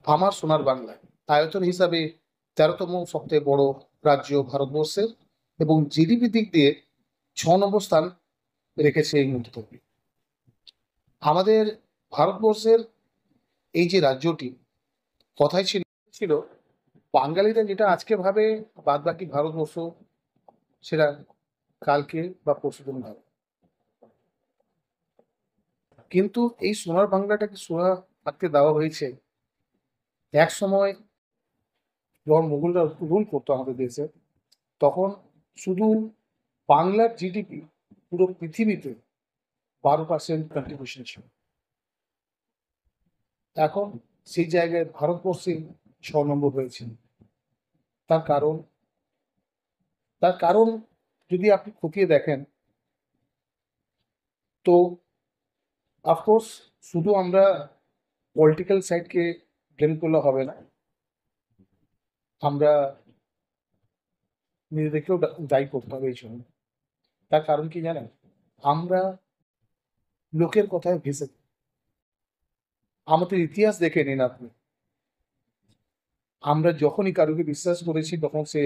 আমার সোনার বাংলা আয়তন হিসাবে 13তম সবচেয়ে বড় রাজ্য ভারতবর্ষের এবং জিডিপি দিক দিয়ে 6 নম্বর স্থান রেখেছে এই মুহূর্তে। আমাদের ভারতবর্ষের এই যে রাজ্যটি কথাই ছিল ছিল বাঙালিরা যেটা আজকে ভাবে বাদ বাকি ভারতবর্ষ সেটা কালকে বা পরশুদিন ভাবে। কিন্তু এই সোনার বাংলাটাকে সোনা থাকতে দেওয়া হয়েছে এক সময় যখন মুঘলরা রুল করতো আমাদের দেশে, তখন শুধু বাংলার জিডিপি পুরো পৃথিবীতে 12% কন্ট্রিবিউশন ছিল। এখন সেই জায়গায় ভারতবর্ষে 6 নম্বর হয়েছে। তার কারণ তার কারণ যদি আপনি খতিয়ে দেখেন, তো অফকোর্স শুধু আমরা পলিটিক্যাল সাইডকে ব্লেম করলে হবে না, আমরা নিজেদেরকেও দায়ী করতে হবে এই জন্য। তার কারণ কি জানেন? আমরা লোকের কথায় ভেসে থাকি। আমাদের ইতিহাস দেখে নিন আপনি, আমরা যখনই কারোকে বিশ্বাস করেছি তখন সে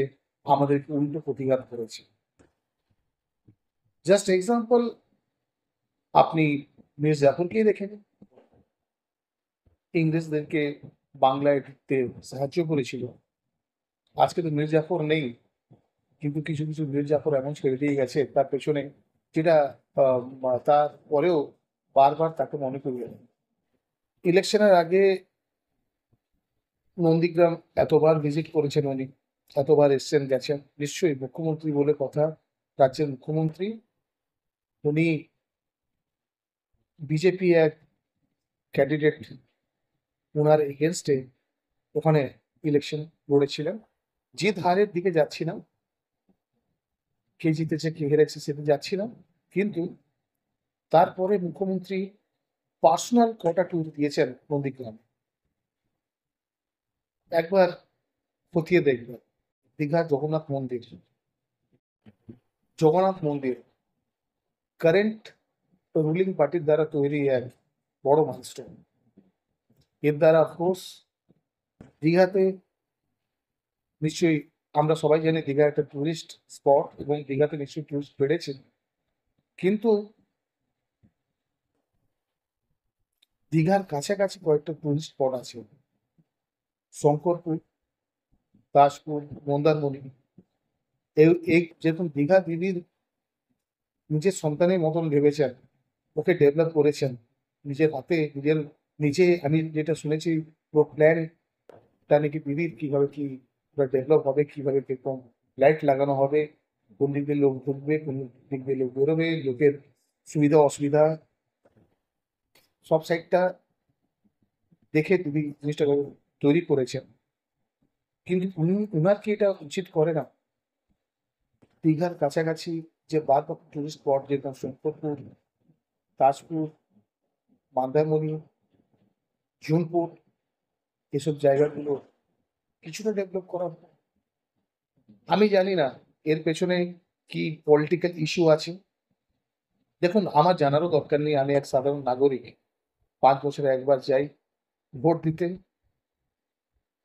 আমাদেরকে উল্টো প্রতিঘাত করেছে। জাস্ট এক্সাম্পল, আপনি মীর জাফরকেই দেখে নিন। ইংরেজদেরকে বাংলায় ঢুকতে সাহায্য করেছিল। আজকে তো মীর জাফর নেই, কিন্তু কিছু কিছু মীর জাফর এমন ছেড়ে দিয়ে গেছে তার পেছনে, যেটা তারপরেও বারবার তাকে মনে করিয়ে দেয়। ইলেকশনের আগে নন্দীগ্রাম এতবার ভিজিট করেছেন উনি, এতবার এসছেন গেছেন, নিশ্চয়ই মুখ্যমন্ত্রী বলে কথা, রাজ্যের মুখ্যমন্ত্রী উনি। বিজেপি এক ক্যান্ডিডেট ওনার এগেনস্টে ওখানে ইলেকশন লড়েছিলেন। জিত হারের দিকে যাচ্ছি না, কে জিতেছে কে হেরেছে সেটা যাচ্ছি না, কিন্তু তারপরে মুখ্যমন্ত্রী পার্সোনাল কটা ট্যুর দিয়েছেন নন্দীগ্রামে। একবার খতিয়ে দেখবেন, দীঘা জগন্নাথ মন্দির কারেন্ট রুলিং পার্টির দ্বারা তৈরি এক বড় মাইলস্টোন। এর দ্বারা অফকোর্স দীঘাতে নিশ্চয়ই, আমরা সবাই জানি দীঘা একটা টুরিস্ট স্পট এবং দীঘাতে নিশ্চয়ই টুরিস্ট বেড়েছে, কিন্তু দীঘার কাছাকাছি কয়েকটা টুরিস্ট স্পট আছে, শঙ্করপুর, তাজপুর, মন্দারমণি। এই যেরকম দীঘা দিদির নিজের সন্তানের মতন ভেবেছেন, ওকে ডেভেলপ করেছেন নিজের হাতে, নিজে আমি যেটা শুনেছি পুরো প্ল্যানটা নাকি দিদির, কিভাবে কি ডেভেলপ হবে, কিভাবে কিরকম লাইট লাগানো হবে, কোন দিক দিয়ে লোক ঢুকবে, কোন দিক দিয়ে লোক বেরোবে, লোকের সুবিধা অসুবিধা সব সাইডটা দেখে দিদি জিনিসটা তৈরি করেছেন। কিন্তু উনার কি এটা উচিত করে না? দীঘার কাছাকাছি যে বাদ বাকি টুরিস্ট স্পট যেরকম শঙ্করপুর, তাজপুর, মন্দারমণি, জুনপুর, এসব জায়গাগুলো কিছুটা ডেভেলপ করা হতো। আমি জানি না এর পেছনে কি পলিটিক্যাল ইস্যু আছে। দেখুন, আমার জানারও দরকার নেই, আমি এক সাধারণ নাগরিক, 5 বছরে একবার যাই ভোট দিতে।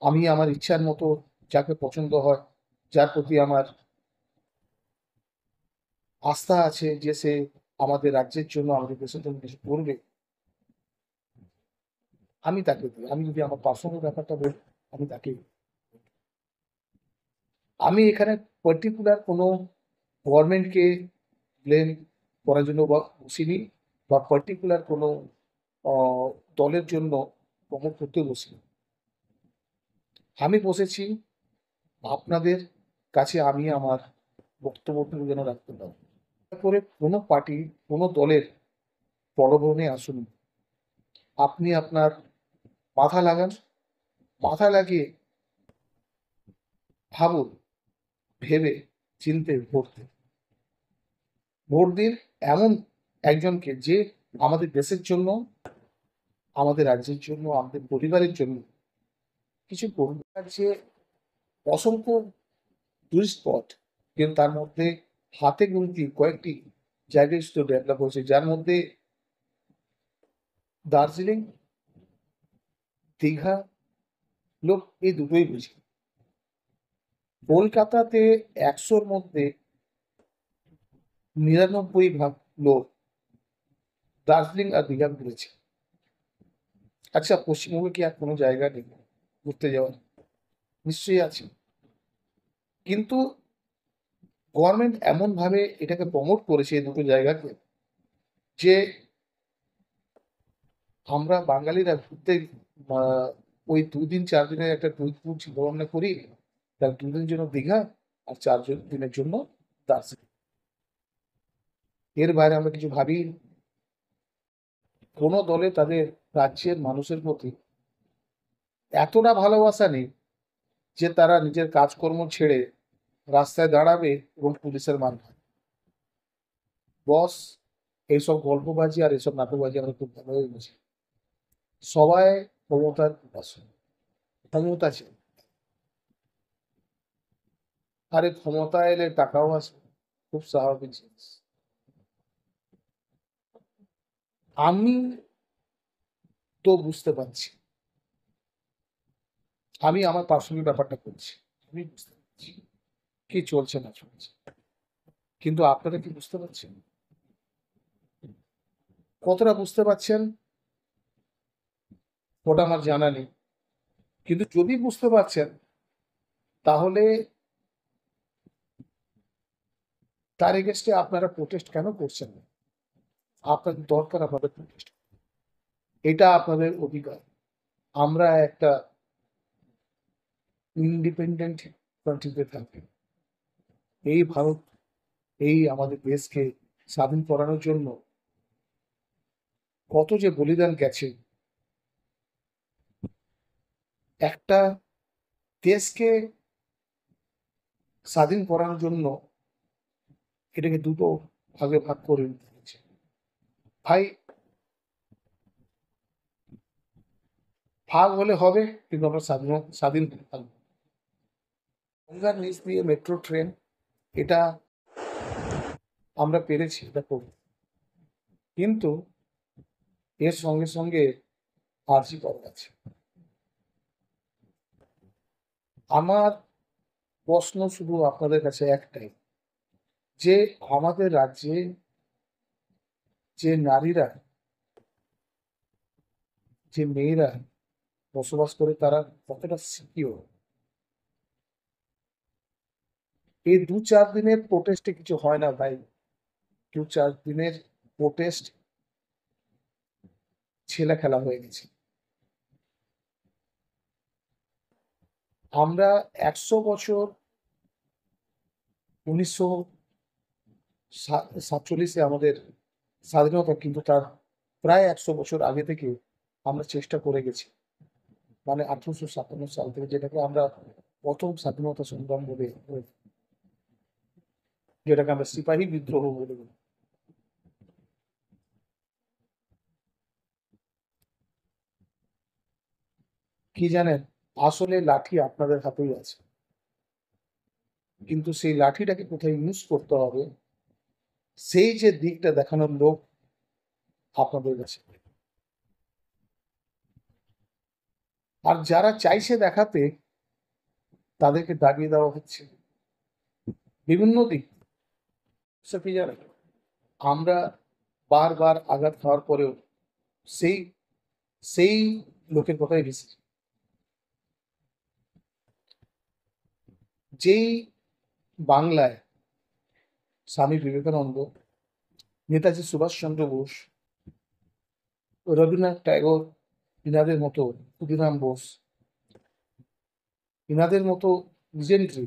আমি আমার ইচ্ছার মতো যাকে পছন্দ হয়, যার প্রতি আমার আস্থা আছে যে সে আমাদের রাজ্যের জন্য, আমাদের দেশের জন্য কিছু করবে, আমি তাকে দিই। আমি যদি আমার পার্সোনাল ব্যাপারটা বলি, আমি তাকে দিই। আমি এখানে পার্টিকুলার কোনো গভর্নমেন্টকে ব্লেম করার জন্য বসিনি, বা পার্টিকুলার কোনো আহ, দলের জন্য প্রমোট করতে বসিনি। আমি বসেছি আপনাদের কাছে আমি আমার বক্তব্যটা যেন রাখতে পারি। করে কোনো পার্টি, কোনো দলের প্রলোভনে আসুন, আপনি আপনার মাথা লাগান, মাথা লাগিয়ে ভাবুন, ভেবে চিনতে ভোট দিন এমন একজনকে যে আমাদের দেশের জন্য, আমাদের রাজ্যের জন্য, আমাদের পরিবারের জন্য কিছু করবে। যে অসংখ্য টুরিস্ট স্পট, কিন্তু তার মধ্যে হাতে গুনতি কয়েকটি জায়গায় শুধু ডেভেলপ হয়েছে, যার মধ্যে দার্জিলিং দীঘা লোক এই দুটোই বুঝে। কলকাতাতে 100-র মধ্যে 99 ভাগ লোক দার্জিলিং আর দীঘা ঘুরেছে। আচ্ছা, পশ্চিমবঙ্গে কি আর কোনো জায়গা নেই ঘুরতে যাওয়ার? নিশ্চয়ই আছে। কিন্তু গভর্নমেন্ট এমন ভাবে এটাকে প্রমোট করেছে এই দুটো জায়গাকে, যে আমরা বাঙালিরা ঘুরতে ওই 2 দিন 4 দিনের একটা ট্যুর চিন্তা ভাবনা করি, তার 2 দিনের জন্য দীঘা আর 4 দিনের জন্য দার্জিলিং। এর বাইরে আমরা কিছু ভাবি না। কোনো দলে তাদের রাজ্যের মানুষের প্রতি এতটা ভালোবাসা নেই যে তারা নিজের কাজকর্ম ছেড়ে রাস্তায় দাঁড়াবে এবং পুলিশের মান খাবে। বস, এইসব গল্পবাজি আর এইসব নাটকবাজি আমরা খুব ভালোভাবে বুঝি। সবাই ক্ষমতার পিপাসু, ক্ষমতা চাই। আরে ক্ষমতা এলে টাকাও আসবে, খুব স্বাভাবিক জিনিস। আমি তো বুঝতে পারছি, আমি আমার পার্সোনাল ব্যাপারটা করছি, আমি বুঝতে পারছি কি চলছে না চলছে। কিন্তু আপনারা কি বুঝতে পারছেন? কতটা বুঝতে পারছেন ওটা আমার জানা নেই। কিন্তু যদি বুঝতে পারছেন, তাহলে তার এগেনস্টে আপনারা প্রোটেস্ট কেন করছেন না? আপনাদের দরকার আপনাদের প্রোটেস্ট, এটা আপনাদের অধিকার। আমরা একটা ইন্ডিপেন্ডেন্ট কান্ট্রিতে থাকি। এই ভারত, এই আমাদের দেশকে স্বাধীন করানোর জন্য কত যে বলিদান গেছে। একটা দেশকে স্বাধীন করানোর জন্য এটাকে দুটো ভাগে ভাগ করে নিতে হয়েছে। ভাই, ভাগ হলে হবে, কিন্তু আমরা স্বাধীন স্বাধীন থাকবো। গঙ্গার নিচ দিয়ে মেট্রো ট্রেন, এটা আমরা পেরেছি, এটা করব। কিন্তু এর সঙ্গে সঙ্গে আর্জি করা আছে। আমার প্রশ্ন শুধু আপনাদের কাছে একটাই, যে আমাদের রাজ্যে যে নারীরা, যে মেয়েরা বসবাস করে, তারা কতটা সিকিউর? এই 2-4 দিনের প্রোটেস্টে কিছু হয় না ভাই। 2-4 দিনের প্রোটেস্ট ছেলে খেলা হয়ে গেছে। আমরা 100 বছর, 1947-এ আমাদের স্বাধীনতা, কিন্তু তার প্রায় 100 বছর আগে থেকে আমরা চেষ্টা করে গেছি। মানে 1857 সাল থেকে, যেটাকে আমরা প্রথম স্বাধীনতা সংগ্রাম বলে, যেটাকে আমরা সিপাহী বিদ্রোহ বলে বলি। কি জানেন, আসলে লাঠি আপনাদের হাতেই আছে, কিন্তু সেই লাঠিটাকে কোথায় ইউজ করতে হবে, সেই যে দিকটা দেখানোর লোক আপনাদের কাছে। আর যারা চাইছে দেখাতে, তাদেরকে দাগিয়ে দেওয়া হচ্ছে বিভিন্ন দিক। সে কি জানেন, আমরা বারবার আঘাত খাওয়ার পরেও সেই সেই লোকের কথাই বেশি। যেই বাংলায় স্বামী বিবেকানন্দ, নেতাজি সুভাষচন্দ্র বোস, রবীন্দ্রনাথ ট্যাগোর, ইনাদের মতো, ক্ষুদিরাম বোস, ইনাদের মতো লিজেন্ডারি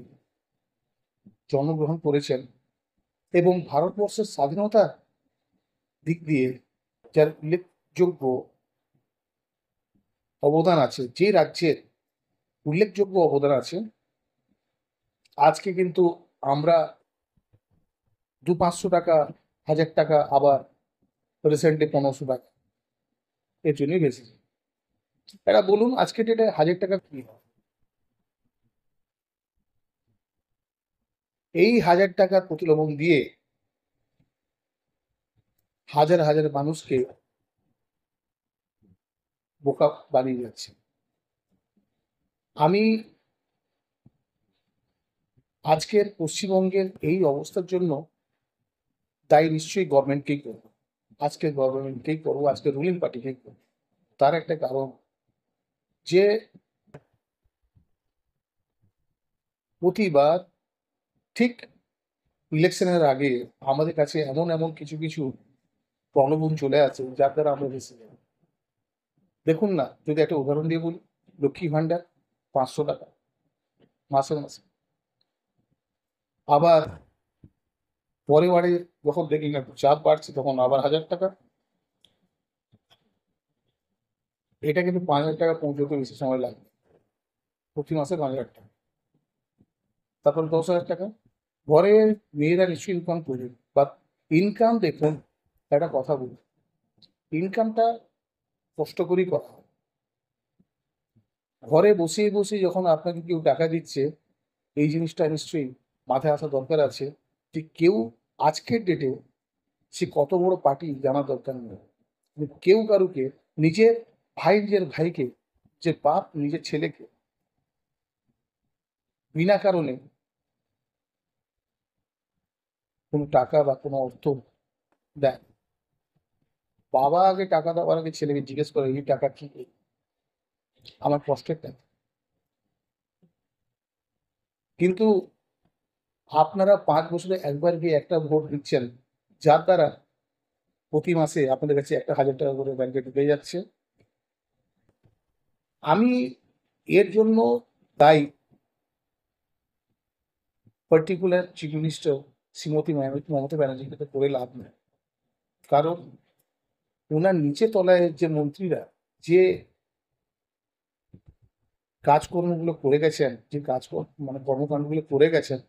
জন্মগ্রহণ করেছেন, এবং ভারতবর্ষের স্বাধীনতার দিক দিয়ে যার উল্লেখযোগ্য অবদান আছে, যে রাজ্যের উল্লেখযোগ্য অবদান আছে, আজকে কিন্তু আমরা 200-500 টাকা, 1000 টাকা, আবার রিসেন্টলি 1500 টাকা, এর জন্যই বেশি। এরা বলুন, আজকে ডেটে 1000 টাকা কি হয়? এই 1000 টাকার প্রতিলোভন দিয়ে হাজার হাজার মানুষকে বোকা বানিয়ে যাচ্ছে। আমি আজকের পশ্চিমবঙ্গের এই অবস্থার জন্য দায়ী নিশ্চয়ই গভর্নমেন্টকেই করবো, আজকের গভর্নমেন্টকেই করবো, আজকের রুলিং পার্টিকেই করবো। তার একটা কারণ যে প্রতিবার ঠিক ইলেকশনের আগে আমাদের কাছে এমন এমন কিছু কিছু প্রলোভন চলে আসে যার দ্বারা আমরা বেঁচে যাই। দেখুন না, যদি একটা উদাহরণ দিয়ে বলি, লক্ষ্মী ভান্ডার 500 টাকা মাসে মাসে, আবার পরে বারে যখন দেখি না চাপ বাড়ছে তখন আবার 1000 টাকা। এটা কিন্তু 5,000 টাকা পৌঁছতে বেশি সময় লাগবে, প্রতি মাসে 5,000 টাকা, তারপর 10,000 টাকা। ঘরে মেয়েরা নিশ্চয়ই ইনকাম করবে, বা ইনকাম দেখুন, একটা কথা বলি, ইনকামটা কষ্ট করেই করা হয়। ঘরে বসে বসে যখন আপনাকে কেউ টাকা দিচ্ছে, এই জিনিসটা নিশ্চয়ই মাথায় আসা দরকার আছে যে কেউ আজকের ডেটে সে কত বড় পার্টি জানার দরকার নেই, কিন্তু কেউ কারুকে নিজের নিজের ভাইকে, যে বাপ নিজের ছেলেকে বিনা কারণে কোনো টাকা বা কোনো অর্থ দেয়। বাবা আগে টাকা দেওয়ার আগে ছেলেকে জিজ্ঞেস করে এই টাকা কি, আমার কষ্টের টাকা। কিন্তু আপনারা 5 বছরে একবার গিয়ে একটা ভোট দিচ্ছেন, যার দ্বারা প্রতি মাসে আপনাদের কাছে 1,000 টাকা করে ব্যাংকে ঢুকে যাচ্ছে। আমি এর জন্য দায়ী particular chief minister Shrimati Mamata ব্যানার্জিকে করে লাভ নেই। কারণ ওনার নিচে তলায় যে মন্ত্রীরা যে কাজকর্মগুলো করে গেছেন, যে মানে কর্মকাণ্ডগুলো করে গেছেন,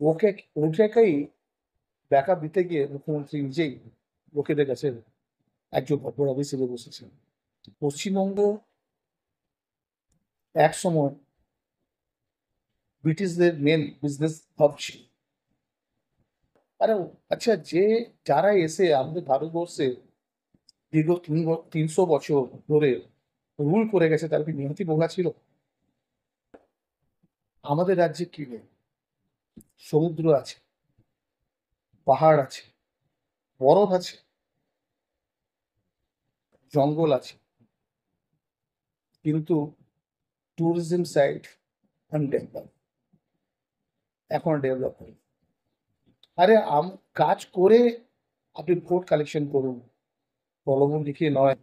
ওটাকেই ব্যাকআপ দিতে গিয়ে মুখ্যমন্ত্রী নিজেই লোকেদের কাছে একজন অপরাধী হিসেবে বসেছেন। পশ্চিমবঙ্গ এক সময় ব্রিটিশদের মেন বিজনেস হাব ছিল। আরে আচ্ছা, যারা এসে আমাদের ভারতবর্ষে দীর্ঘ 300 বছর ধরে রুল করে গেছে, তার কি নিহতি বোঝা ছিল? আমাদের রাজ্যে কি নেই? সমুদ্র আছে, পাহাড় আছে, বরফ আছে, জঙ্গল আছে, কিন্তু ট্যুরিজম সাইট আনডেভেলপ, এখন ডেভেলপ হয়নি। আরে কাজ করে আপনি ভোট কালেকশন করুন, প্রলোভন দেখিয়ে নয়।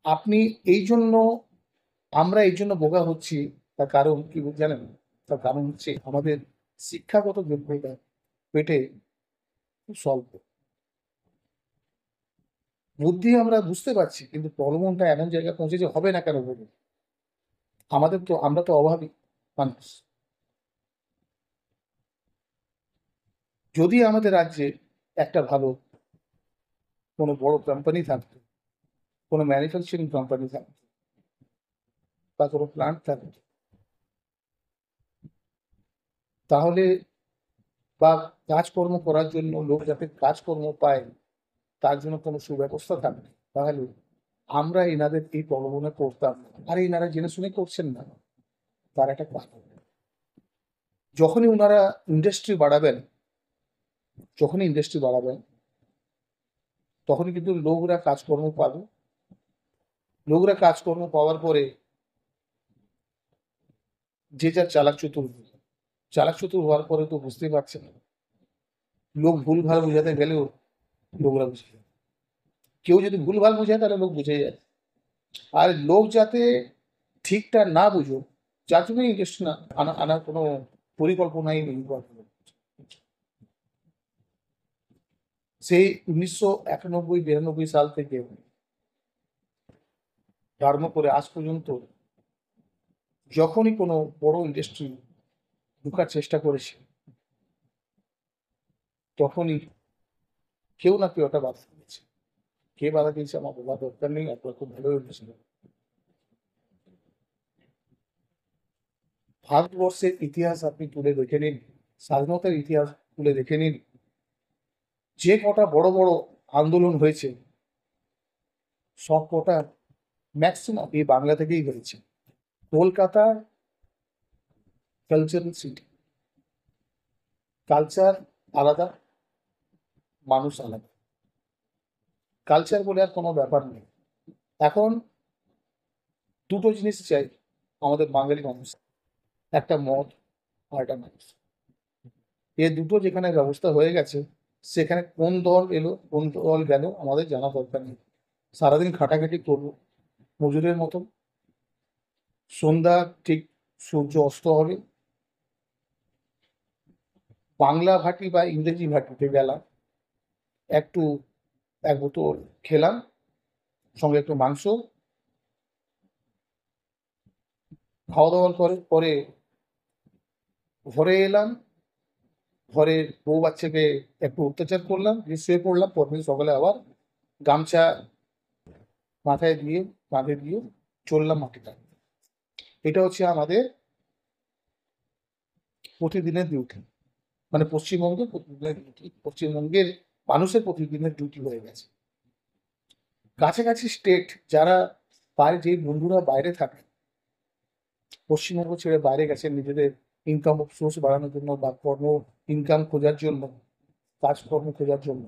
আপনি এই জন্য আমরা এই জন্য বোকা হচ্ছি, তার কারণ কি জানেন? তার কারণ হচ্ছে আমাদের শিক্ষাগত যোগ্যতা পেটে খুব স্বল্প। বুদ্ধি আমরা বুঝতে পারছি, কিন্তু প্রলোভনটা এমন জায়গায় পৌঁছেছে, হবে না কেন বলুন? আমরা তো অভাবী মানুষ। যদি আমাদের রাজ্যে একটা ভালো কোনো বড় কোম্পানি থাকতো, কোনো ম্যানুফ্যাকচারিং কোম্পানি থাকতো, বা কোনো প্লান্ট থাকতো, তাহলে, বা কাজকর্ম করার জন্য লোক যাতে কাজকর্ম পায়, তার জন্য কোনো সুব্যবস্থা থাকবে, তাহলে আমরা এনাদের এই প্রলোভনে পড়তাম না। আর এনারা জেনে শুনে করছেন না, তার একটা কারণ। যখনই ওনারা ইন্ডাস্ট্রি বাড়াবেন, যখনই ইন্ডাস্ট্রি বাড়াবেন, তখনই কিন্তু লোকরা কাজকর্ম পাবে। লোকরা কাজকর্ম পাওয়ার পরে যে যার চালাক চতুর হবে। চালাক চতুর হওয়ার পরে তো বুঝতেই পারছেন, লোক ভুলভাল বুঝাতে গেলেও লোকরা বুঝে যায়। কেউ যদি ভুলভাল বুঝায় তাহলে লোক বুঝে যায়। আর লোক যাতে ঠিকটা না বুঝো, যার জন্য ইন্ডাস্ট্রি না আনার কোনো পরিকল্পনাই নেই। সেই 1991-92 সাল থেকে আরম্ভ করে আজ পর্যন্ত যখনই কোনো বড় ইন্ডাস্ট্রি ঢোকার চেষ্টা করেছে, তখনই কেউ না কেউ একটা বাধা দিয়েছে। কে বাধা দিয়েছে আমার বলার দরকার নেই, আপনারা খুব ভালোই বুঝেছেন। ভারতবর্ষের ইতিহাস আপনি তুলে দেখে নিন, স্বাধীনতার ইতিহাস তুলে দেখে নিন, যে কটা বড় বড় আন্দোলন হয়েছে, সব কটা ম্যাক্সিমাম এই বাংলা থেকেই হয়েছে। কলকাতা কালচারাল সিটি, কালচার আলাদা, মানুষ আলাদা। কালচার বলে আর কোনো ব্যাপার নেই। এখন দুটো জিনিস চাই আমাদের বাঙালি মানুষ, একটা মদ আর একটা মানুষ। এ দুটো যেখানে ব্যবস্থা হয়ে গেছে, সেখানে কোন দল এলো কোন দল গেল আমাদের জানা দরকার নেই। সারাদিন খাটাখাটি করবো মজুরের মতো, সন্ধ্যা ঠিক সূর্য অস্ত হবে, বাংলা ভাটি বা ইংরেজি ভাটিতে গেলাম, একটু এক বোতল খেলাম, সঙ্গে একটু মাংস, খাওয়া দাওয়ার পরে পরে ঘরে এলাম, ঘরের বউ বাচ্চাকে একটু অত্যাচার করলাম, দিয়ে শুয়ে পড়লাম, পরদিন সকালে আবার গামছা মাথায় দিয়ে কাঁধে দিয়ে চললাম মাটিটা। এটা হচ্ছে আমাদের প্রতিদিনের ডিউটি, মানে পশ্চিমবঙ্গের প্রতিদিনের ডিউটি, পশ্চিমবঙ্গের মানুষের প্রতিদিনের ডিউটি হয়ে গেছে। কাছাকাছি স্টেট যারা বাইরে, যে বন্ধুরা বাইরে থাকে, পশ্চিমবঙ্গ ছেড়ে বাইরে গেছে নিজেদের ইনকাম সোর্স বাড়ানোর জন্য বা কর্ম ইনকাম খোঁজার জন্য, কাজকর্ম খোঁজার জন্য,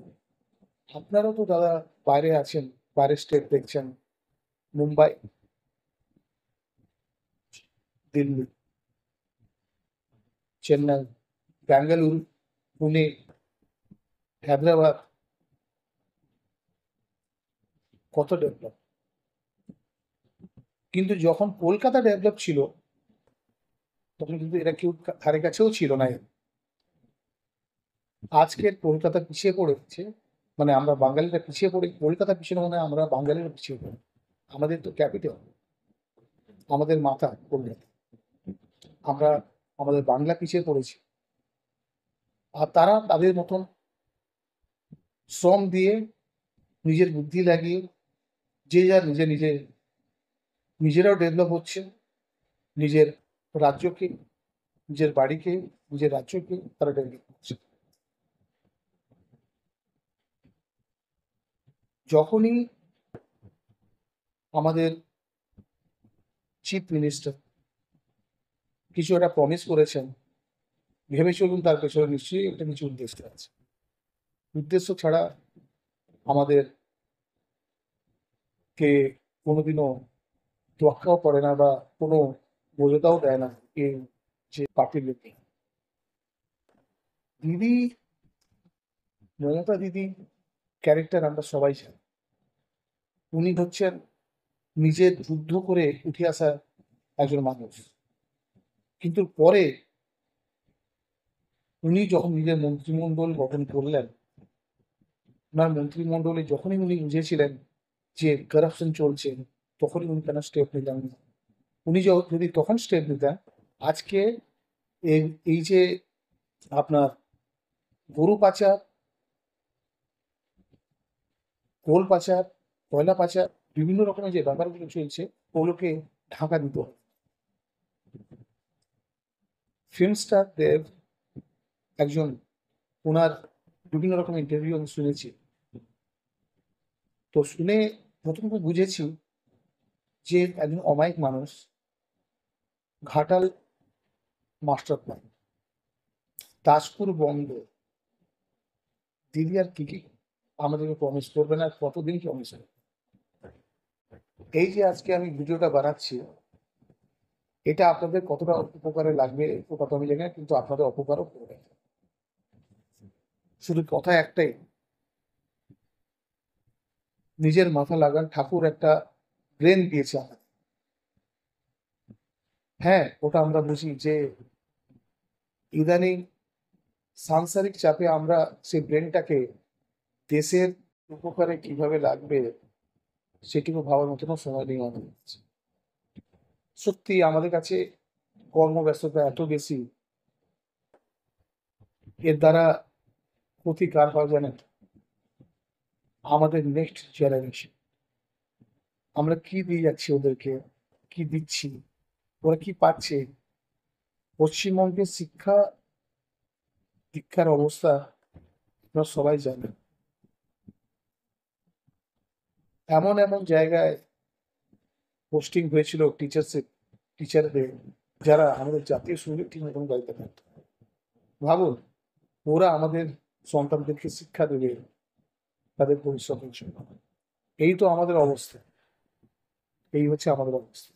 আপনারাও তো দাদা বাইরে আছেন, বাইরের স্টেট দেখছেন, মুম্বাই, দিল্লি, চেন্নাই, ব্যাঙ্গালুরু, পুনে, হায়দ্রাবাদ, কত ডেভেলপ। কিন্তু যখন কলকাতা ডেভেলপ ছিল, তখন কিন্তু এরা কেউ ধারে কাছেও ছিল না। আজকের কলকাতা পিছিয়ে পড়েছে, মানে আমরা বাঙালিরা পিছিয়ে পড়ে, কলকাতা পিছিয়ে মানে আমরা বাঙালিরা পিছিয়ে পড়ে। আমাদের তো ক্যাপিটাল, আমাদের মাথা কলকাতা, আমরা আমাদের বাংলা পিছিয়ে পড়েছি। আর তারা তাদের মতন শ্রম দিয়ে, নিজের বুদ্ধি লাগিয়ে, যে যার নিজে নিজে নিজেরাও ডেভেলপ হচ্ছে, নিজের রাজ্যকে, নিজের বাড়িকে, নিজের রাজ্যকে তারা ডেভেলপ করছে। যখনই আমাদের চিফ মিনিস্টার কিছু একটা প্রমিস করেছেন, ভেবে চলুন তার পেছনে নিশ্চয়ই একটা কিছু উদ্দেশ্য আছে। উদ্দেশ্য ছাড়া আমাদের কে কোনোদিনও তোয়াক্কাও করে না বা কোনো বোঝাটাও দেয় না এই যে পার্টির লোক। দিদি, মমতা দিদি ক্যারেক্টার আমরা সবাই জানি। উনি হচ্ছেন নিজের যুদ্ধ করে উঠে আসা একজন মানুষ, কিন্তু পরে উনি যখন নিজের মন্ত্রিমণ্ডল গঠন করলেন, ওনার মন্ত্রিমণ্ডলে যখনই উনি বুঝেছিলেন যে কারাপশন চলছে, তখনই উনি কেন স্টেপ নিলেন না? উনি যদি তখন স্টেপ নিতেন, আজকে এই এই যে আপনার গরু পাচার, কোল পাচার, কয়লা পাচার, বিভিন্ন রকমের যে ব্যাপারগুলো চলছে, ওগুলোকে ঢাকা দিত। ফিল্ম স্টার দেব একজন, ওনার বিভিন্ন রকম ইন্টারভিউ আমি শুনেছি, তো শুনে প্রথম বুঝেছি যে একজন অমায়িক মানুষ, ঘাটাল মাস্টার প্ল্যান, তাজপুর বন্ধ, দিদি আর কি কি আমাদেরকে প্রমিস করবেন, আর কতদিন প্রমিস হবে। এই যে আজকে আমি ভিডিওটা বানাচ্ছি, এটা আপনাদের কতটা উপকারে লাগবে ওটা তো আমি জানি না, কিন্তু আপনাদের অপকারও করবে। শুধু কথা একটাই, নিজের মাথা লাগান, ঠাকুর একটা ব্রেন দিয়েছে আমাদের। হ্যাঁ, ওটা আমরা বুঝি যে ইদানিং সাংসারিক চাপে আমরা সেই ব্রেনটাকে দেশের উপকারে কিভাবে লাগবে সেটুকু ভাবার মতনও সময় নেই আমাদের কাছে। সত্যি আমাদের কাছে কর্মব্যস্ততা এত বেশি, এর দ্বারা ক্ষতি কার হয় জানেন? আমাদের নেক্সট জেনারেশন। আমরা কি দিয়ে যাচ্ছি ওদেরকে, কি দিচ্ছি, ওরা কি পাচ্ছে? পশ্চিমবঙ্গের শিক্ষা দীক্ষার অবস্থা আপনারা সবাই জানেন। এমন এমন জায়গায় পোস্টিং হয়েছিল টিচারদের, যারা আমাদের জাতীয় সঙ্গীত ঠিক মতন গাইতে পারত। ভাবুন, ওরা আমাদের সন্তানদেরকে শিক্ষা দেবে তাদের ভবিষ্যতের জন্য। এই তো আমাদের অবস্থা, এই হচ্ছে আমাদের অবস্থা।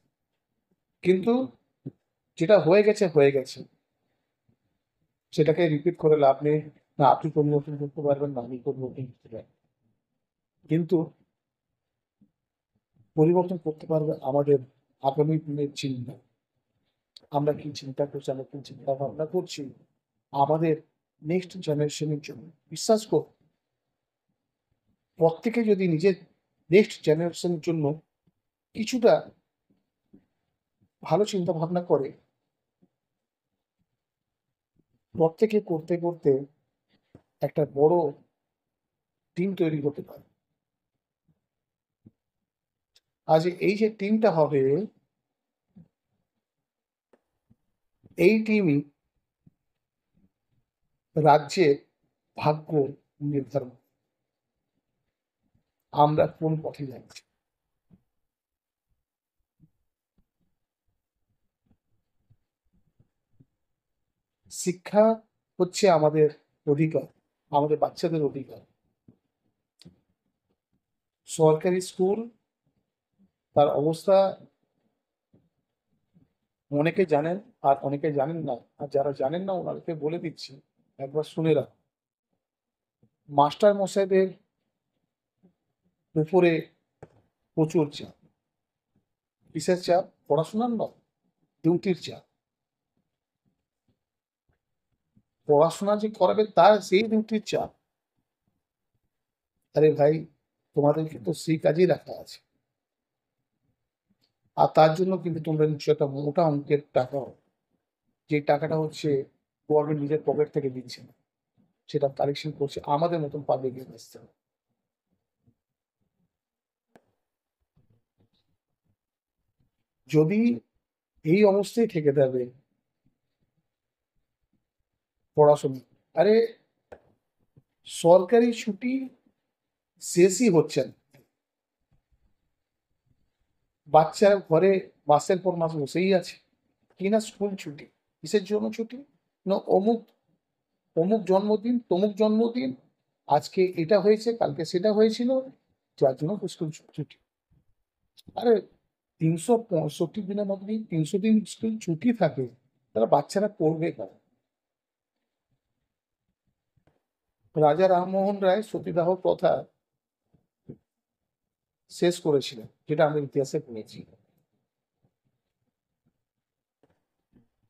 কিন্তু যেটা হয়ে গেছে হয়ে গেছে, সেটাকে রিপিট করে লাভ নেই। না আপনি পরিবর্তন করতে পারবেন, না আমি পরিবর্তন করতে পারবেন। কিন্তু পরিবর্তন করতে পারবে আমাদের আগামী দিনের চিন্তা। আমরা কি চিন্তা করছি, আমরা কি চিন্তা ভাবনা করছি আমাদের নেক্সট জেনারেশনের জন্য। বিশ্বাস কর, প্রত্যেকে যদি নিজের নেক্সট জেনারেশনের জন্য কিছুটা ভালো চিন্তা ভাবনা করে, প্রত্যেকে করতে করতে একটা বড় টিম তৈরি করতে পারে। আজ এই যে টিমটা হবে, এই টিমই রাজ্যের ভাগ্য নির্ধারণ। আমরা কোন পথে যাচ্ছি। শিক্ষা হচ্ছে আমাদের অধিকার, আমাদের বাচ্চাদের অধিকার। সরকারি স্কুল তার অবস্থা অনেকে জানেন আর অনেকে জানেন না। আর যারা জানেন না ওনাদেরকে বলে দিচ্ছি, একবার শুনে রাখ। মাস্টার মশাইদের উপরে প্রচুর চাপ। কিসের চাপ? পড়াশোনার নয়, ডিউটির চাপ। পড়াশোনা যে করাবে তার সেই ডিউটির চাপ। আরে ভাই, তোমাদেরকে তো সেই কাজেই রাখা আছে। আর তার জন্য কিন্তু তোমরা নিশ্চয় একটা মোটা অঙ্কের টাকা, যে টাকাটা হচ্ছে গভর্নমেন্ট নিজের পকেট থেকে দিচ্ছে না, সেটা কালেকশন করছে আমাদের মতন পাবলিক আসছে। যদি এই অবস্থায় থেকে যাবে পড়াশোনা, আরে সরকারি ছুটি শেষই হচ্ছে না, বাচ্চারা ঘরে মাসের পর মাস বসেই আছে। কিনা স্কুল ছুটি, কিসের জন্য ছুটি? না অমুক অমুক জন্মদিন, তমুক জন্মদিন, আজকে এটা হয়েছে, কালকে সেটা হয়েছিল, যার জন্য স্কুল ছুটি। আরে 365 দিনের মধ্যে 300 দিন স্কুল ছুটি থাকে, তারা বাচ্চারা পড়বে কেন? রাজা রামমোহন রায় সতীদাহ প্রথা শেষ করেছিলেন, যেটা আমরা ইতিহাসে পড়েছি।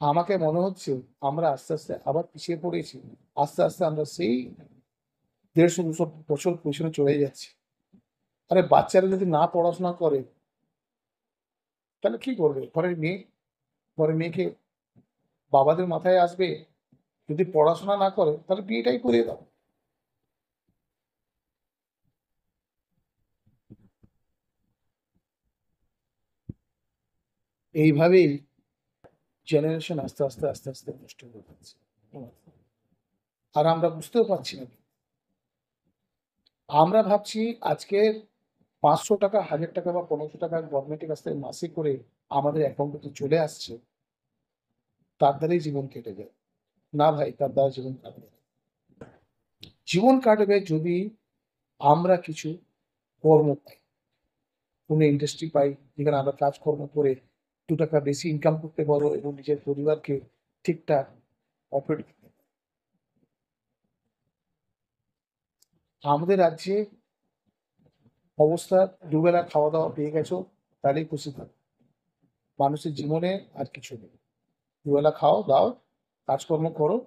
আমাকে মনে হচ্ছে আমরা আস্তে আস্তে আবার পিছিয়ে পড়েছি। আস্তে আস্তে আমরা সেই 150-200 বছর পিছনে চলে যাচ্ছি। আরে বাচ্চারা যদি না পড়াশোনা করে তাহলে কি করবে? ঘরের মেয়েকে বাবাদের মাথায় আসবে, যদি পড়াশোনা না করে তাহলে বিয়েটাই করে দাও। এইভাবেই জেনারেশন আস্তে আস্তে আস্তে আস্তে নষ্ট হয়ে যাচ্ছে। আর আমরা বুঝতেও পারছি না। আমরা ভাবছি আজকে 500 টাকা, 1000 টাকা বা 1500 টাকা গভর্নমেন্টের কাছ থেকে মাসে করে আমাদের অ্যাকাউন্টে চলে আসছে, তার দ্বারাই জীবন কেটে যায়। না ভাই, তার দ্বারা জীবন কাটবে না। জীবন কাটবে যদি আমরা কিছু কর্ম পাই, কোনো ইন্ডাস্ট্রি পাই, যেখানে আমরা কাজকর্ম করে 2 টাকা বেশি ইনকাম করতে পারবো এবং নিজের পরিবারকে ঠিকঠাক অপারেট করতে পারবো। আমাদের রাজ্যে অবস্থা, দুবেলা খাওয়া দাওয়া পেয়ে গেছো তাহলেই খুশি থাকো। মানুষের জীবনে আর কিছু নেই। দুবেলা খাও দাও, কাজকর্ম করো।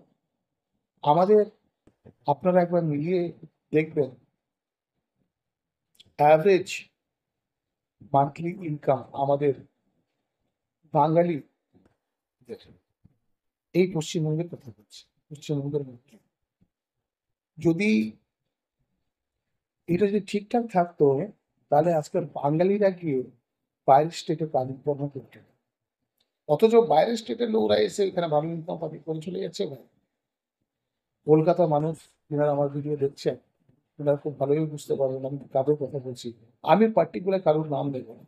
আমাদের, আপনারা একবার মিলিয়ে দেখবেন, অ্যাভারেজ মান্থলি ইনকাম আমাদের বাঙালি, এই পশ্চিমবঙ্গের কথা বলছি, পশ্চিমবঙ্গের মধ্যে যদি এটা যদি ঠিকঠাক থাকতো, তাহলে আজকাল বাঙালিরা গিয়ে বাইরের স্টেটে কর্ম করতে। অথচ বাইরের স্টেটের লোকরা এসে এখানে ভালো ইনকাম পাবি করে চলে যাচ্ছে ভাই। কলকাতা মানুষ যারা আমার ভিডিও দেখছেন, ওনারা খুব ভালোই বুঝতে পারবেন আমি কাদের কথা বলছি। আমি পার্টিকুলার কারোর নাম নেব না।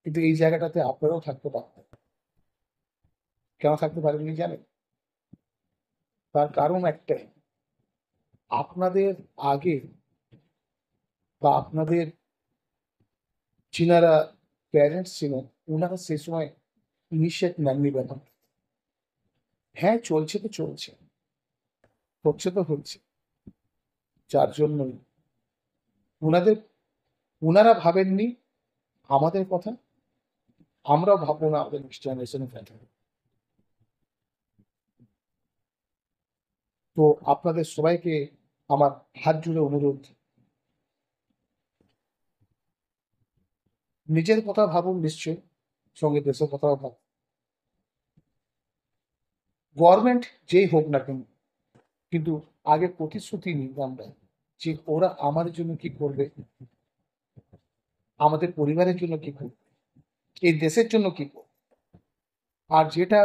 কিন্তু এই জায়গাটাতে আপনারাও থাকতে পারতেন। কেন থাকতে পারেননি জানেন? তার কারণ একটাই, আপনাদের আগে বা আপনাদের যিনারা প্যারেন্টস ছিলেন, ওনারা সেই সময় ইনিশিয়েট নেননি ব্যাপার। হ্যাঁ, চলছে তো চলছে, হচ্ছে তো হচ্ছে, যার জন্যই ওনাদের ওনারা ভাবেননি আমাদের কথা, আমরাও ভাববো না আমাদের নেক্সট জেনারেশনের কথা। তো আপনাদের সবাইকে আমার হাত জুড়ে অনুরোধ, নিজের কথা ভাবুন নিশ্চয়ই, সঙ্গে দেশের কথাও ভাবুন। গভর্নমেন্ট যেই হোক না কেন, কিন্তু আগে প্রতিশ্রুতি নিই আমরা যে ওরা আমাদের জন্য কি করবে, আমাদের পরিবারের জন্য কি করবে, এই দেশের জন্য কি করবে। আর যেটা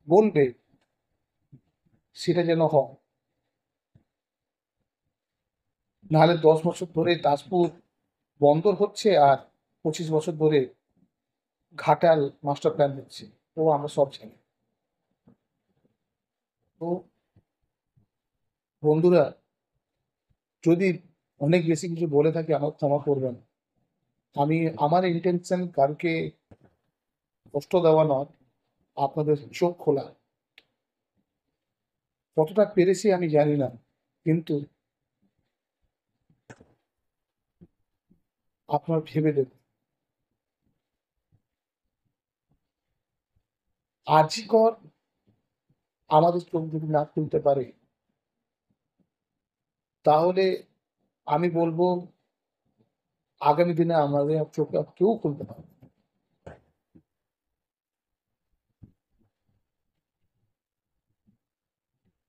বলবে সেটা যেন হয়, নাহলে 10 বছর ধরে তাজপুর বন্দর হচ্ছে আর 25 বছর ধরে ঘাটাল মাস্টার প্ল্যান হচ্ছে, ও আমরা সব জানি। তো বন্ধুরা, যদি অনেক বেশি কিছু বলে থাকি আমার ক্ষমা করবেন। আমি আমার ইন্টেনশন কারকে কষ্ট দেওয়া নয়, আপনাদের চোখ খোলা। কতটা পেরেছি আমি জানি না, কিন্তু আপনার ভেবে দেখুন, আজকর আমাদের চোখ যদি না খুলতে পারে, তাহলে আমি বলবো আগামী দিনে আমাদের চোখে আর কেউ খুলতে পারবে না।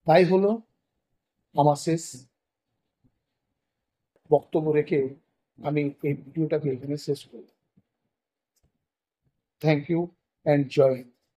তাই হলো আমার শেষ বক্তব্য রেখে আমি এই ভিডিওটাকে এখানে শেষ করি। Thank you and Jai Hind.